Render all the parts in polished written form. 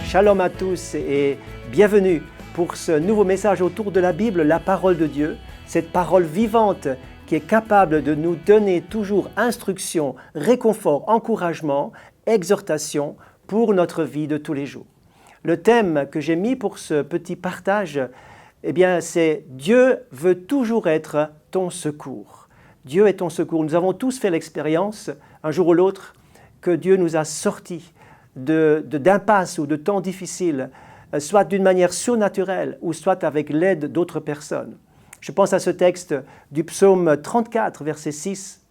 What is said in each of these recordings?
Shalom à tous et bienvenue pour ce nouveau message autour de la Bible, la parole de Dieu, cette parole vivante qui est capable de nous donner toujours instruction, réconfort, encouragement, exhortation pour notre vie de tous les jours. Le thème que j'ai mis pour ce petit partage, c'est « Dieu veut toujours être ton secours ». Dieu est ton secours. Nous avons tous fait l'expérience, un jour ou l'autre, que Dieu nous a sortis d'impasses ou de temps difficiles, soit d'une manière surnaturelle ou soit avec l'aide d'autres personnes. Je pense à ce texte du psaume 34, verset 6,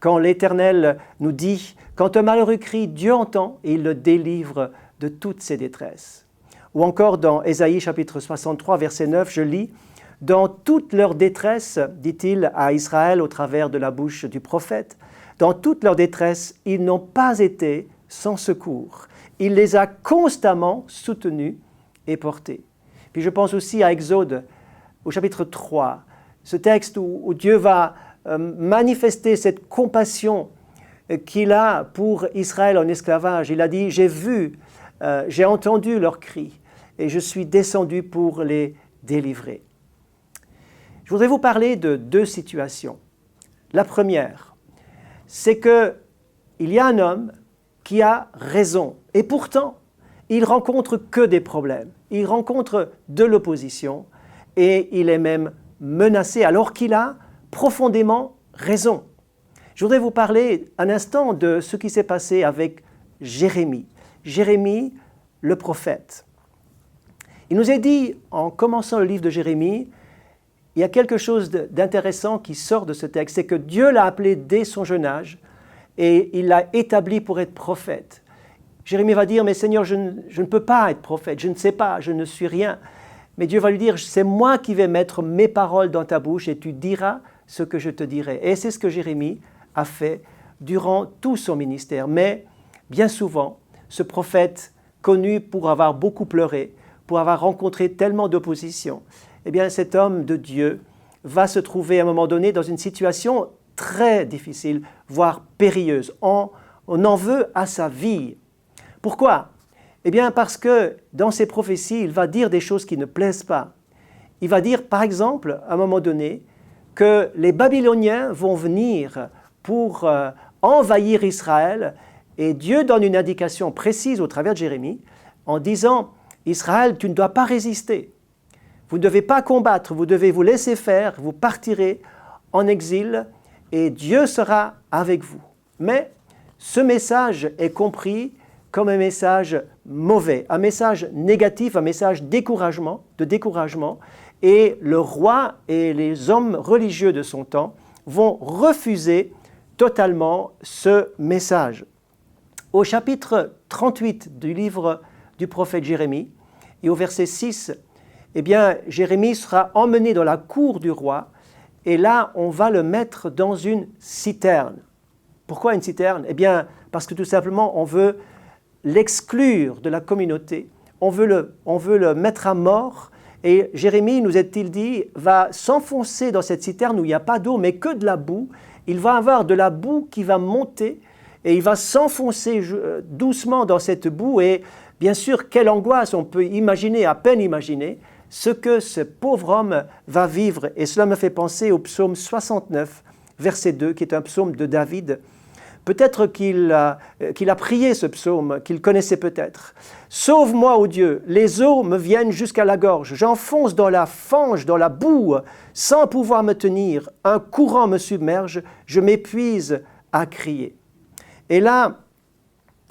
quand l'Éternel nous dit « Quand un malheureux crie, Dieu entend et il le délivre de toutes ses détresses. » Ou encore dans Ésaïe chapitre 63, verset 9, je lis « Dans toute leur détresse, dit-il à Israël au travers de la bouche du prophète, dans toute leur détresse, ils n'ont pas été sans secours. Il les a constamment soutenus et portés. » Puis je pense aussi à Exode, au chapitre 3, ce texte où Dieu va manifester cette compassion qu'il a pour Israël en esclavage. Il a dit « J'ai vu, j'ai entendu leurs cris et je suis descendu pour les délivrer. » Je voudrais vous parler de deux situations. La première, c'est qu'il y a un homme qui a raison. Et pourtant, il rencontre que des problèmes. Il rencontre de l'opposition et il est même menacé alors qu'il a profondément raison. Je voudrais vous parler un instant de ce qui s'est passé avec Jérémie. Jérémie, le prophète. Il nous est dit, en commençant le livre de Jérémie, il y a quelque chose d'intéressant qui sort de ce texte, c'est que Dieu l'a appelé dès son jeune âge et il l'a établi pour être prophète. Jérémie va dire « Mais Seigneur, je ne peux pas être prophète, je ne sais pas, je ne suis rien. » Mais Dieu va lui dire « C'est moi qui vais mettre mes paroles dans ta bouche et tu diras ce que je te dirai. » Et c'est ce que Jérémie a fait durant tout son ministère. Mais bien souvent, ce prophète, connu pour avoir beaucoup pleuré, pour avoir rencontré tellement d'opposition, cet homme de Dieu va se trouver à un moment donné dans une situation très difficile, voire périlleuse. On en veut à sa vie. Pourquoi ? Parce que dans ses prophéties, il va dire des choses qui ne plaisent pas. Il va dire, par exemple, à un moment donné, que les Babyloniens vont venir pour envahir Israël, et Dieu donne une indication précise au travers de Jérémie, en disant « Israël, tu ne dois pas résister. Vous ne devez pas combattre, vous devez vous laisser faire, vous partirez en exil, et Dieu sera avec vous. » Mais ce message est compris comme un message mauvais, un message négatif, un message de découragement, et le roi et les hommes religieux de son temps vont refuser totalement ce message. Au chapitre 38 du livre du prophète Jérémie, et au verset 6, Jérémie sera emmené dans la cour du roi, et là, on va le mettre dans une citerne. Pourquoi une citerne ? Parce que tout simplement, on veut l'exclure de la communauté. On veut le mettre à mort. Et Jérémie, nous est-il dit, va s'enfoncer dans cette citerne où il n'y a pas d'eau, mais que de la boue. Il va avoir de la boue qui va monter et il va s'enfoncer doucement dans cette boue. Et bien sûr, quelle angoisse, on peut imaginer, à peine imaginer, ce que ce pauvre homme va vivre. Et cela me fait penser au psaume 69, verset 2, qui est un psaume de David. Peut-être qu'il a prié ce psaume, qu'il connaissait peut-être. « Sauve-moi, ô Dieu, les eaux me viennent jusqu'à la gorge. J'enfonce dans la fange, dans la boue, sans pouvoir me tenir. Un courant me submerge, je m'épuise à crier. » Et là,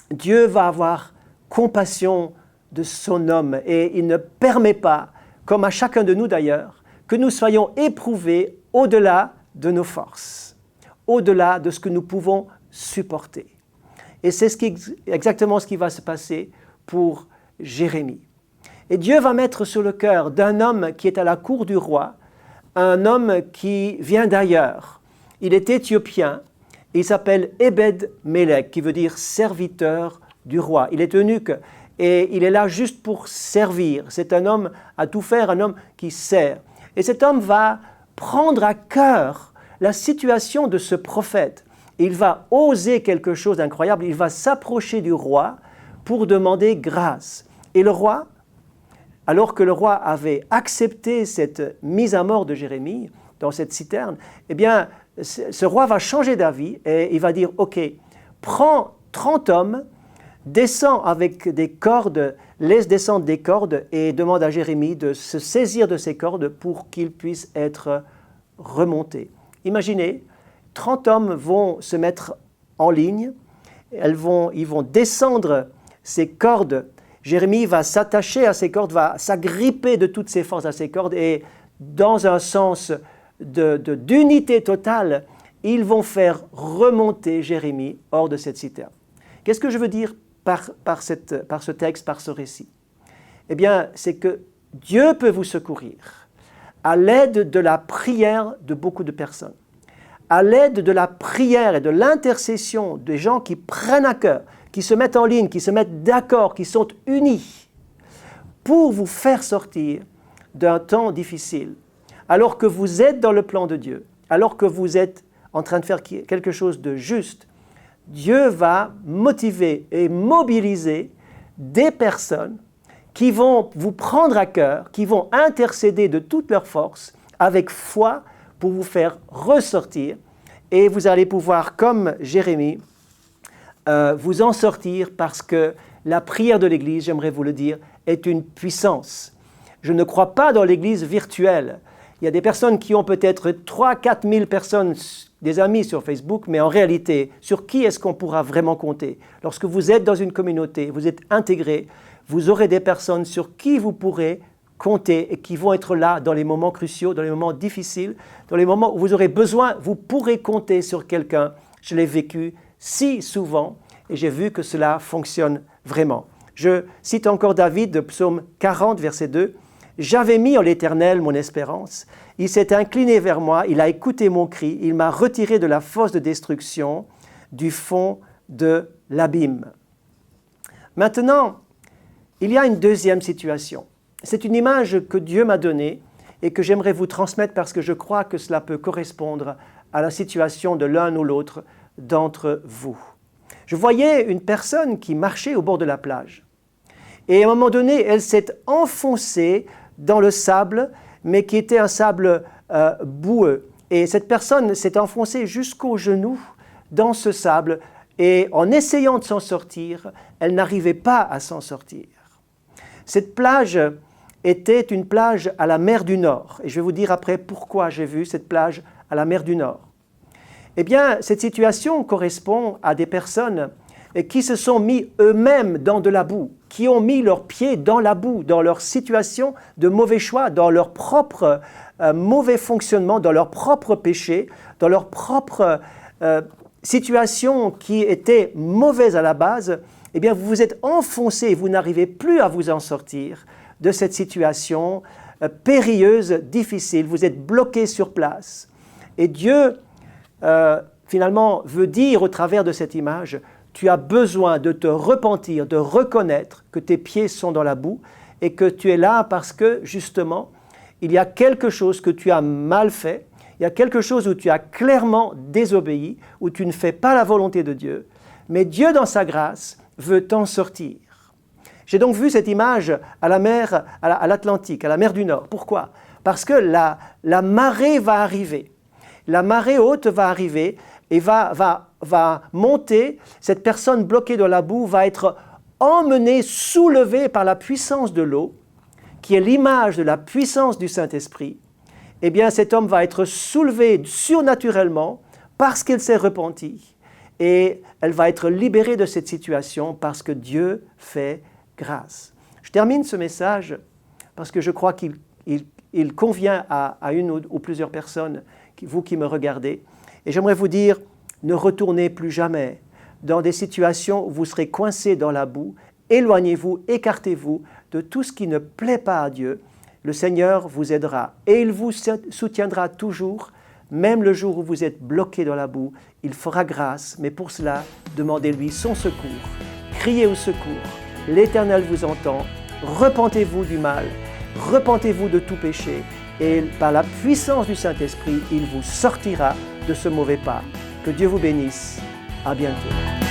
Dieu va avoir compassion de son homme et il ne permet pas, comme à chacun de nous d'ailleurs, que nous soyons éprouvés au-delà de nos forces, au-delà de ce que nous pouvons supporter. Et c'est exactement ce qui va se passer pour Jérémie. Et Dieu va mettre sur le cœur d'un homme qui est à la cour du roi, un homme qui vient d'ailleurs. Il est éthiopien, et il s'appelle Ebed-Melech, qui veut dire serviteur du roi. Il est eunuque et il est là juste pour servir. C'est un homme à tout faire, un homme qui sert. Et cet homme va prendre à cœur la situation de ce prophète. Il va oser quelque chose d'incroyable, il va s'approcher du roi pour demander grâce. Et le roi, alors que le roi avait accepté cette mise à mort de Jérémie dans cette citerne, eh bien, ce roi va changer d'avis et il va dire, « Ok, prends 30 hommes, descends avec des cordes, laisse descendre des cordes et demande à Jérémie de se saisir de ces cordes pour qu'il puisse être remonté. » Imaginez, 30 hommes vont se mettre en ligne, ils vont descendre ces cordes. Jérémie va s'attacher à ces cordes, va s'agripper de toutes ses forces à ces cordes et dans un sens d'unité totale, ils vont faire remonter Jérémie hors de cette citerne. Qu'est-ce que je veux dire par ce texte, par ce récit? Eh bien, c'est que Dieu peut vous secourir à l'aide de la prière de beaucoup de personnes, à l'aide de la prière et de l'intercession des gens qui prennent à cœur, qui se mettent en ligne, qui se mettent d'accord, qui sont unis pour vous faire sortir d'un temps difficile, alors que vous êtes dans le plan de Dieu, alors que vous êtes en train de faire quelque chose de juste. Dieu va motiver et mobiliser des personnes qui vont vous prendre à cœur, qui vont intercéder de toute leur force avec foi pour vous faire ressortir et vous allez pouvoir, comme Jérémie, vous en sortir parce que la prière de l'Église, j'aimerais vous le dire, est une puissance. Je ne crois pas dans l'Église virtuelle. Il y a des personnes qui ont peut-être 3-4 000 personnes, des amis sur Facebook, mais en réalité, sur qui est-ce qu'on pourra vraiment compter? Lorsque vous êtes dans une communauté, vous êtes intégré, vous aurez des personnes sur qui vous pourrez compter et qui vont être là dans les moments cruciaux, dans les moments difficiles, dans les moments où vous aurez besoin, vous pourrez compter sur quelqu'un. Je l'ai vécu si souvent et j'ai vu que cela fonctionne vraiment. Je cite encore David de Psaume 40, verset 2. « J'avais mis en l'Éternel mon espérance. Il s'est incliné vers moi, il a écouté mon cri, il m'a retiré de la fosse de destruction, du fond de l'abîme. » Maintenant, il y a une deuxième situation. C'est une image que Dieu m'a donnée et que j'aimerais vous transmettre parce que je crois que cela peut correspondre à la situation de l'un ou l'autre d'entre vous. Je voyais une personne qui marchait au bord de la plage. Et à un moment donné, elle s'est enfoncée dans le sable, mais qui était un sable boueux. Et cette personne s'est enfoncée jusqu'aux genoux dans ce sable. Et en essayant de s'en sortir, elle n'arrivait pas à s'en sortir. Cette plage était une plage à la mer du Nord. Et je vais vous dire après pourquoi j'ai vu cette plage à la mer du Nord. Eh bien, cette situation correspond à des personnes qui se sont mis eux-mêmes dans de la boue, qui ont mis leurs pieds dans la boue, dans leur situation de mauvais choix, dans leur propre mauvais fonctionnement, dans leur propre péché, dans leur propre situation qui était mauvaise à la base. Eh bien, vous vous êtes enfoncé et vous n'arrivez plus à vous en sortir de cette situation périlleuse, difficile. Vous êtes bloqué sur place. Et Dieu, finalement, veut dire au travers de cette image, tu as besoin de te repentir, de reconnaître que tes pieds sont dans la boue et que tu es là parce que, justement, il y a quelque chose que tu as mal fait, il y a quelque chose où tu as clairement désobéi, où tu ne fais pas la volonté de Dieu, mais Dieu, dans sa grâce, veut t'en sortir. J'ai donc vu cette image à la mer, à l'Atlantique, à la mer du Nord. Pourquoi? Parce que la marée va arriver. La marée haute va arriver et va monter. Cette personne bloquée dans la boue va être emmenée, soulevée par la puissance de l'eau, qui est l'image de la puissance du Saint-Esprit. Eh bien, cet homme va être soulevé surnaturellement parce qu'il s'est repenti. Et elle va être libérée de cette situation parce que Dieu fait grâce. Je termine ce message parce que je crois qu'il convient à une ou plusieurs personnes, vous qui me regardez. Et j'aimerais vous dire, ne retournez plus jamais dans des situations où vous serez coincés dans la boue. Éloignez-vous, écartez-vous de tout ce qui ne plaît pas à Dieu. Le Seigneur vous aidera et il vous soutiendra toujours, même le jour où vous êtes bloqué dans la boue. Il fera grâce, mais pour cela, demandez-lui son secours. Criez au secours. L'Éternel vous entend. Repentez-vous du mal. Repentez-vous de tout péché et par la puissance du Saint-Esprit, il vous sortira de ce mauvais pas. Que Dieu vous bénisse. À bientôt.